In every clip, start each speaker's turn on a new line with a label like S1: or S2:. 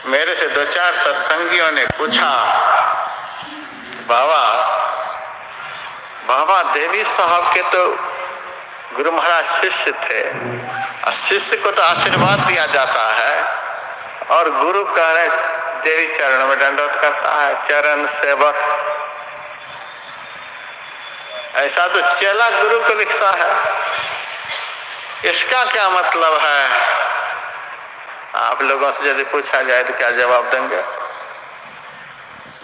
S1: मेरे से 2-4 सत्संगियों ने पूछा, बाबा देवी साहब के तो गुरु महाराज शिष्य थे और शिष्य को तो आशीर्वाद दिया जाता है और गुरु कह रहे देवी चरणों में दंडवत करता है, चरण सेवक। ऐसा तो चेला गुरु को लिखता है, इसका क्या मतलब है? आप लोगों से यदि पूछा जाए तो क्या जवाब देंगे?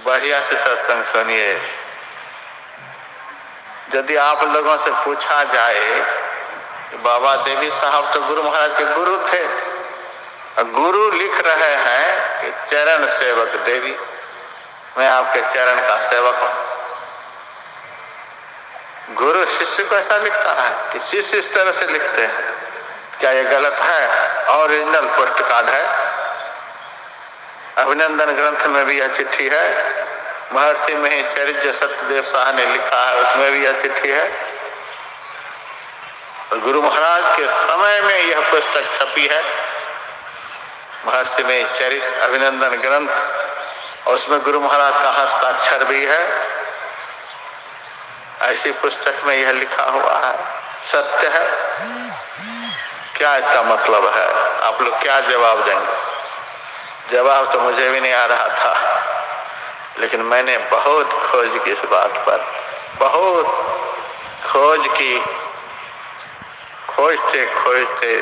S1: बढ़िया से सत्संग सुनिए। यदि आप लोगों से पूछा जाए बाबा देवी साहब तो गुरु महाराज के गुरु थे, गुरु लिख रहे हैं कि चरण सेवक देवी, मैं आपके चरण का सेवक हूं। गुरु शिष्य को ऐसा लिखता है कि शिष्य इस तरह से लिखते हैं, क्या ये गलत है? ओरिजिनल पोस्ट कार्ड है, अभिनंदन ग्रंथ में भी यह चिट्ठी है, महर्षि में ही चरित्र सत्यदेव शाह ने लिखा है, उसमें भी यह चिट्ठी है। और गुरु महाराज के समय में यह पुस्तक छपी है, महर्षि में चरित्र अभिनंदन ग्रंथ, और उसमें गुरु महाराज का हस्ताक्षर भी है। ऐसी पुस्तक में यह लिखा हुआ है, सत्य है। क्या इसका मतलब है? आप लोग क्या जवाब देंगे? जवाब तो मुझे भी नहीं आ रहा था, लेकिन मैंने बहुत खोज की इस बात पर, बहुत खोज की। खोजते खोजते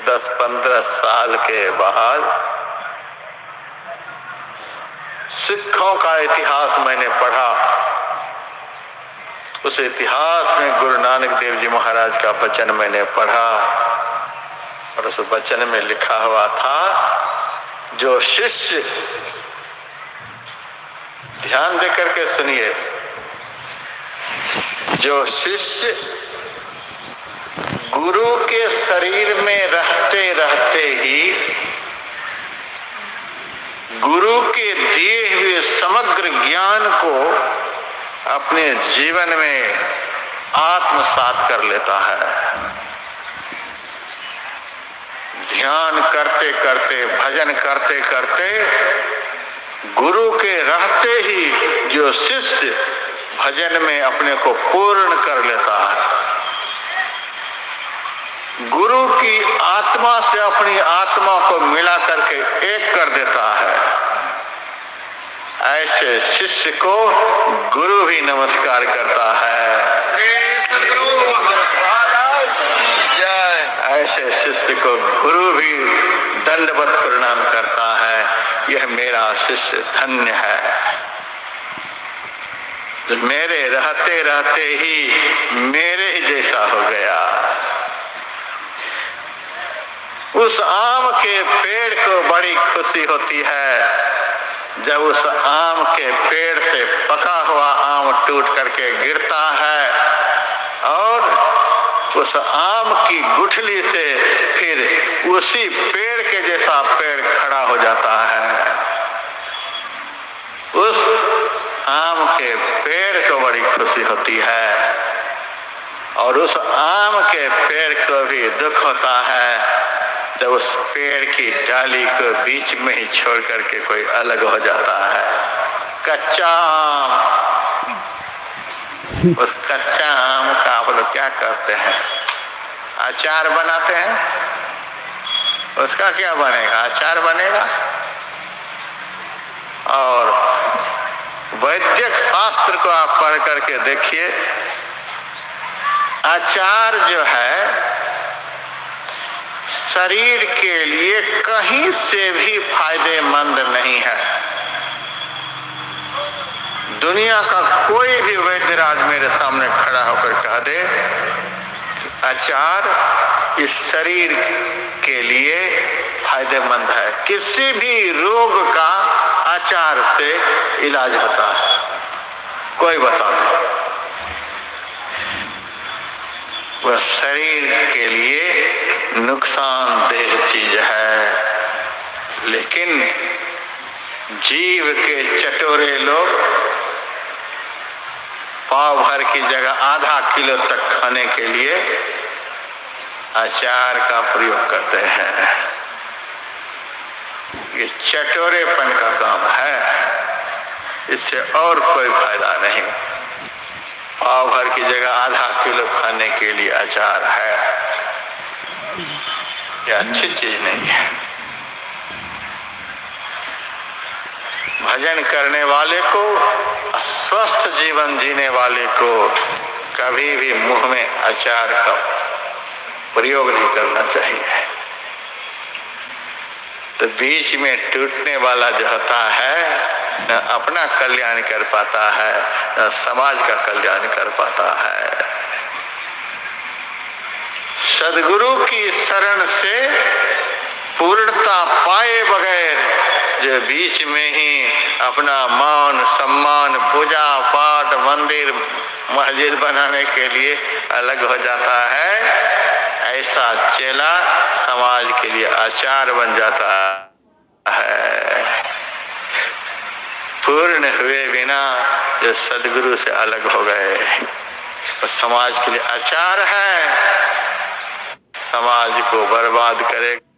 S1: 10-15 साल के बाद सिखों का इतिहास मैंने पढ़ा। उस इतिहास में गुरु नानक देव जी महाराज का वचन मैंने पढ़ा और उस वचन में लिखा हुआ था, जो शिष्य, ध्यान दे करके सुनिए, जो शिष्य गुरु के शरीर में रहते रहते ही गुरु के दिए हुए समग्र ज्ञान को अपने जीवन में आत्मसात कर लेता है, ध्यान करते करते, भजन करते करते, गुरु के रहते ही जो शिष्य भजन में अपने को पूर्ण कर लेता है, गुरु की आत्मा से अपनी आत्मा को मिला करके एक कर देता है, ऐसे शिष्य को गुरु भी नमस्कार करता है। ऐसे शिष्य को गुरु भी दंडवत प्रणाम करता है, यह मेरा शिष्य धन्य है, जो मेरे रहते रहते ही मेरे ही जैसा हो गया। उस आम के पेड़ को बड़ी खुशी होती है जब उस आम के पेड़ से पका हुआ आम टूट करके गिरता है और उस आम की गुठली से फिर उसी पेड़ के जैसा पेड़ खड़ा हो जाता है। उस आम के पेड़ को बड़ी खुशी होती है और उस आम के पेड़ को भी दुख होता है जब उस पेड़ की डाली को बीच में ही छोड़ करके कोई अलग हो जाता है। कच्चा आम, उस कच्चा आम का आप लोग क्या करते हैं? अचार बनाते हैं। उसका क्या बनेगा? अचार बनेगा। और वैद्यक शास्त्र को आप पढ़ करके देखिए, अचार जो है शरीर के लिए कहीं से भी फायदेमंद नहीं है। दुनिया का कोई भी वैद्यराज मेरे सामने खड़ा होकर कह दे अचार इस शरीर के लिए फायदेमंद है, किसी भी रोग का अचार से इलाज होता है, कोई बता दे। वह शरीर के लिए नुकसानदेह चीज है, लेकिन जीव के चटोरे लोग पाव भर की जगह आधा किलो तक खाने के लिए अचार का प्रयोग करते हैं। ये चटोरेपन का काम है, इससे और कोई फायदा नहीं। पाव भर की जगह आधा किलो खाने के लिए अचार है, यह अच्छी चीज नहीं है। भजन करने वाले को, स्वस्थ जीवन जीने वाले को कभी भी मुंह में अचार का प्रयोग नहीं करना चाहिए। तो बीच में टूटने वाला जो होता है न अपना कल्याण कर पाता है, न समाज का कल्याण कर पाता है। सद्गुरु की शरण से पूर्णता पाए बगैर जो बीच में ही अपना मान सम्मान, पूजा पाठ, मंदिर मस्जिद बनाने के लिए अलग हो जाता है, ऐसा चेला समाज के लिए आचार बन जाता है। पूर्ण हुए बिना जो सद्गुरु से अलग हो गए, तो समाज के लिए आचार है, समाज को बर्बाद करेगा।